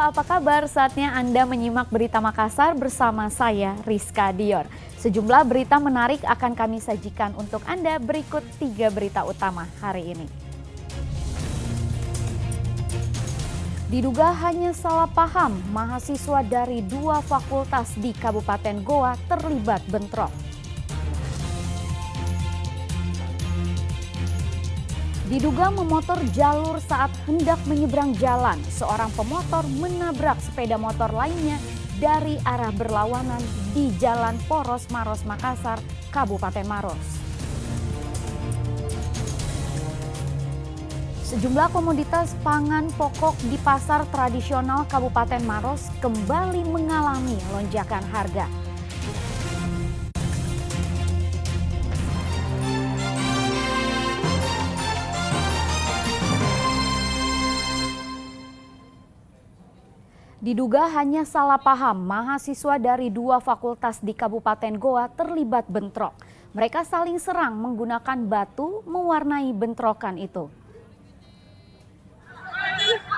apa kabar? Saatnya Anda menyimak Berita Makassar bersama saya, Rizka Dior. Sejumlah berita menarik akan kami sajikan untuk Anda. Berikut 3 berita utama hari ini. Diduga hanya salah paham, mahasiswa dari 2 fakultas di Kabupaten Goa terlibat bentrok. Diduga memotor jalur saat hendak menyeberang jalan, seorang pemotor menabrak sepeda motor lainnya dari arah berlawanan di Jalan Poros Maros Makassar, Kabupaten Maros. Sejumlah komoditas pangan pokok di pasar tradisional Kabupaten Maros kembali mengalami lonjakan harga. Diduga hanya salah paham, mahasiswa dari 2 fakultas di Kabupaten Goa terlibat bentrok. Mereka saling serang menggunakan batu mewarnai bentrokan itu.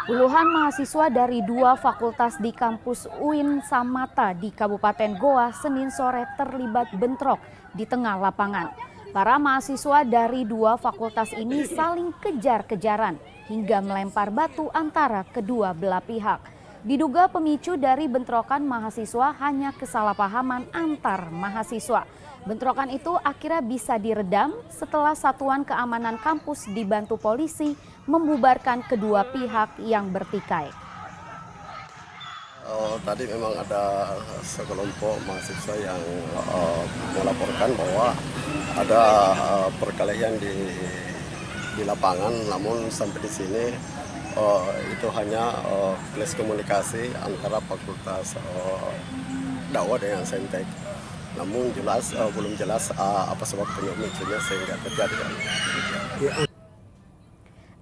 Puluhan mahasiswa dari 2 fakultas di kampus UIN Samata di Kabupaten Goa Senin sore terlibat bentrok di tengah lapangan. Para mahasiswa dari 2 fakultas ini saling kejar-kejaran hingga melempar batu antara kedua belah pihak. Diduga pemicu dari bentrokan mahasiswa hanya kesalahpahaman antar mahasiswa. Bentrokan itu akhirnya bisa diredam setelah Satuan Keamanan Kampus dibantu polisi membubarkan kedua pihak yang bertikai. Tadi memang ada sekelompok mahasiswa yang melaporkan bahwa ada perkelahian di lapangan, namun sampai di sini itu hanya kelas komunikasi antara Fakultas Dakwah dengan Saintek. Namun belum jelas apa sebab pemicunya sehingga terjadi.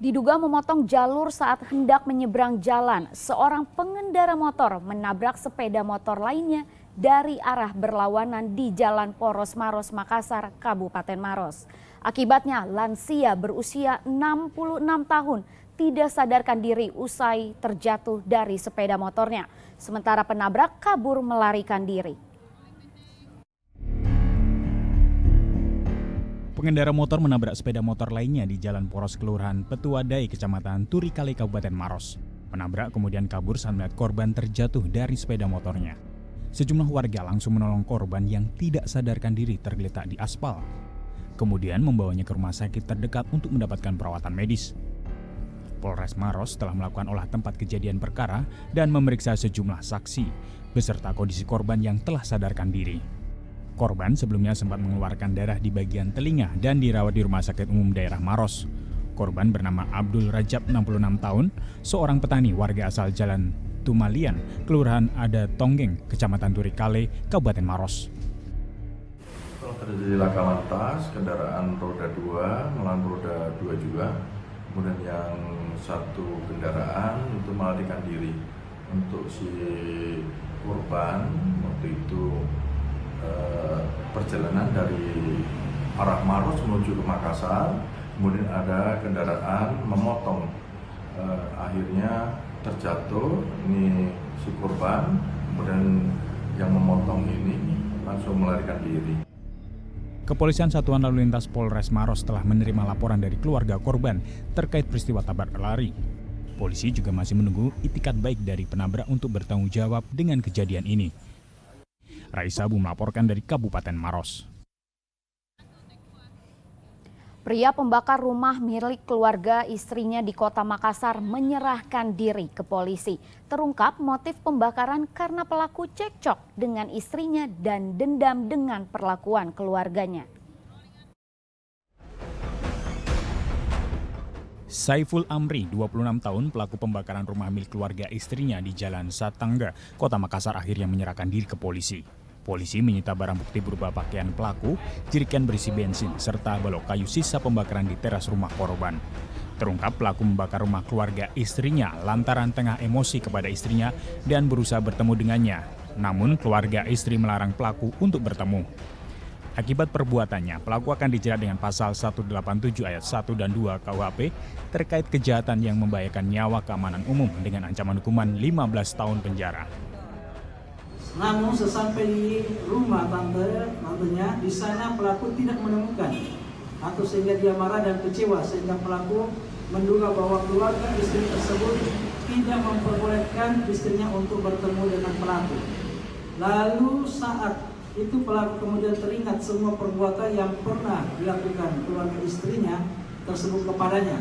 Diduga memotong jalur saat hendak menyeberang jalan, seorang pengendara motor menabrak sepeda motor lainnya dari arah berlawanan di Jalan Poros Maros Makassar, Kabupaten Maros. Akibatnya lansia berusia 66 tahun tidak sadarkan diri usai terjatuh dari sepeda motornya. Sementara penabrak kabur melarikan diri. Pengendara motor menabrak sepeda motor lainnya di Jalan Poros Kelurahan Petuadai, Kecamatan Turikale, Kabupaten Maros. Penabrak kemudian kabur saat melihat korban terjatuh dari sepeda motornya. Sejumlah warga langsung menolong korban yang tidak sadarkan diri tergeletak di aspal. Kemudian membawanya ke rumah sakit terdekat untuk mendapatkan perawatan medis. Polres Maros telah melakukan olah tempat kejadian perkara dan memeriksa sejumlah saksi beserta kondisi korban yang telah sadarkan diri. Korban sebelumnya sempat mengeluarkan darah di bagian telinga dan dirawat di Rumah Sakit Umum Daerah Maros. Korban bernama Abdul Rajab, 66 tahun, seorang petani warga asal Jalan Tumalian, Kelurahan Ada Tonggeng, Kecamatan Turikale, Kabupaten Maros. Terjadi laka lantas, kendaraan roda 2 melawan roda 2 juga. Kemudian yang satu kendaraan itu melarikan diri. Untuk si korban waktu itu perjalanan dari arah Maros menuju ke Makassar, kemudian ada kendaraan memotong, akhirnya terjatuh ini si korban, kemudian yang memotong ini langsung melarikan diri. Kepolisian Satuan Lalu Lintas Polres Maros telah menerima laporan dari keluarga korban terkait peristiwa tabrak lari. Polisi juga masih menunggu itikat baik dari penabrak untuk bertanggung jawab dengan kejadian ini. Raisa Bu melaporkan dari Kabupaten Maros. Pria pembakar rumah milik keluarga istrinya di Kota Makassar menyerahkan diri ke polisi. Terungkap motif pembakaran karena pelaku cekcok dengan istrinya dan dendam dengan perlakuan keluarganya. Saiful Amri, 26 tahun, pelaku pembakaran rumah milik keluarga istrinya di Jalan Satangga, Kota Makassar akhirnya menyerahkan diri ke polisi. Polisi menyita barang bukti berupa pakaian pelaku, jerigen berisi bensin, serta balok kayu sisa pembakaran di teras rumah korban. Terungkap pelaku membakar rumah keluarga istrinya lantaran tengah emosi kepada istrinya dan berusaha bertemu dengannya. Namun keluarga istri melarang pelaku untuk bertemu. Akibat perbuatannya, pelaku akan dijerat dengan pasal 187 ayat 1 dan 2 KUHP terkait kejahatan yang membahayakan nyawa keamanan umum dengan ancaman hukuman 15 tahun penjara. Namun sesampai di rumah tantenya, di sana pelaku tidak menemukan atau sehingga dia marah dan kecewa sehingga pelaku menduga bahwa keluarga istri tersebut tidak memperbolehkan istrinya untuk bertemu dengan pelaku. Lalu saat itu pelaku kemudian teringat semua perbuatan yang pernah dilakukan keluarga istrinya tersebut kepadanya.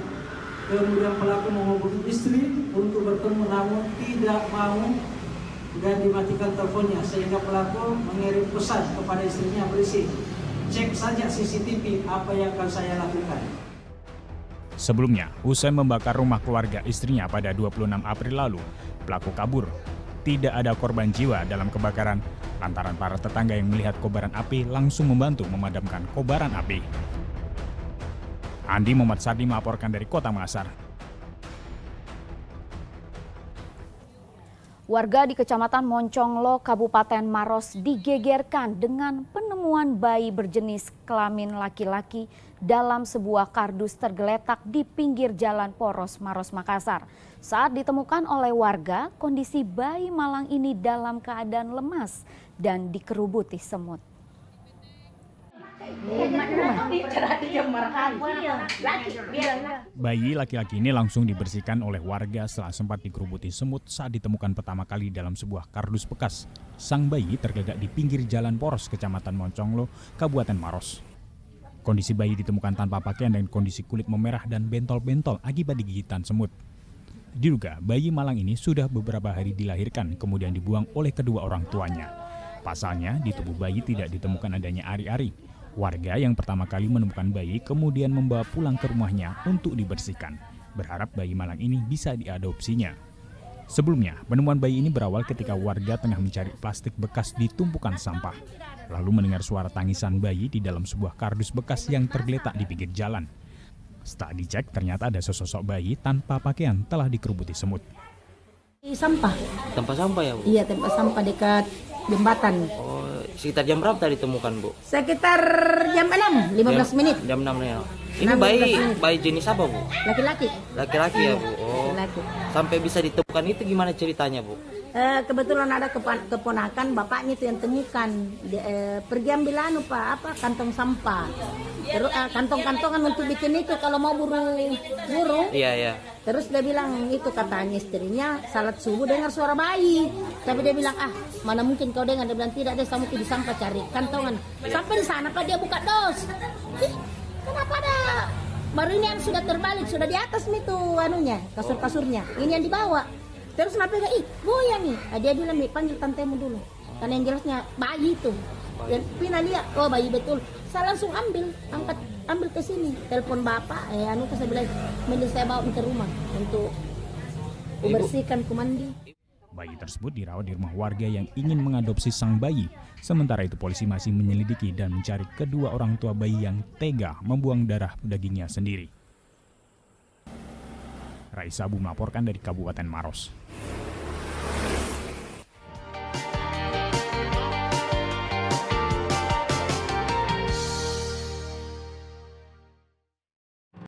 Kemudian pelaku menghubungi istri untuk bertemu namun tidak mau dan dimatikan teleponnya sehingga pelaku mengirim pesan kepada istrinya berisi, "Cek saja CCTV apa yang akan saya lakukan." Sebelumnya, usai membakar rumah keluarga istrinya pada 26 April lalu, pelaku kabur. Tidak ada korban jiwa dalam kebakaran, lantaran para tetangga yang melihat kobaran api langsung membantu memadamkan kobaran api. Andi Muhammad Sardi melaporkan dari Kota Makassar. Warga di Kecamatan Monconglo, Kabupaten Maros digegerkan dengan penemuan bayi berjenis kelamin laki-laki dalam sebuah kardus tergeletak di pinggir jalan Poros Maros Makassar. Saat ditemukan oleh warga, kondisi bayi malang ini dalam keadaan lemas dan dikerubuti semut. Bayi laki-laki ini langsung dibersihkan oleh warga setelah sempat dikerubuti semut saat ditemukan pertama kali dalam sebuah kardus bekas. Sang bayi tergeletak di pinggir jalan Poros, Kecamatan Monconglo, Kabupaten Maros. Kondisi bayi ditemukan tanpa pakaian dan kondisi kulit memerah dan bentol-bentol akibat digigitan semut. Diduga bayi malang ini sudah beberapa hari dilahirkan kemudian dibuang oleh kedua orang tuanya. Pasalnya di tubuh bayi tidak ditemukan adanya ari-ari. Warga yang pertama kali menemukan bayi kemudian membawa pulang ke rumahnya untuk dibersihkan. Berharap bayi malang ini bisa diadopsinya. Sebelumnya, penemuan bayi ini berawal ketika warga tengah mencari plastik bekas di tumpukan sampah. Lalu mendengar suara tangisan bayi di dalam sebuah kardus bekas yang tergeletak di pinggir jalan. Setelah dicek, ternyata ada sesosok bayi tanpa pakaian telah dikerubuti semut. Sampah. Tempat sampah ya, Bu? Iya, tempat sampah dekat jembatan. Oh, sekitar jam berapa tadi ditemukan, Bu? Sekitar jam 6, 15 menit. Jam 6 ya. Ini bayi jenis apa, Bu? Laki-laki. Laki-laki ya, Bu? Oh. Laki. Sampai bisa ditemukan itu gimana ceritanya, Bu? Kebetulan ada keponakan bapaknya itu yang temukan. Pergi ambil kantong sampah. Terus kantong-kantongan untuk bikin itu kalau mau burung. Iya, iya. Terus dia bilang itu katanya istrinya salat subuh dengar suara bayi. Tapi dia bilang mana mungkin kau dengar. Dia bilang tidak, dia sama di sampah cari kantongan. Sampai di sana Pak dia buka dos. Kenapa ada? Baru ini yang sudah terbalik, sudah di atas itu kasur-kasurnya. Ini yang dibawa. Terus kenapa goyang nih? Dia bilang panggil tantemu dulu. Karena yang jelasnya bayi itu. Dan Pina lihat, oh bayi betul. Saya langsung ambil ke sini. Telepon bapak, saya bilang, mending saya bawa ke rumah untuk membersihkan kumandi. Bayi tersebut dirawat di rumah warga yang ingin mengadopsi sang bayi. Sementara itu polisi masih menyelidiki dan mencari kedua orang tua bayi yang tega membuang darah dagingnya sendiri. Raisa Abu melaporkan dari Kabupaten Maros.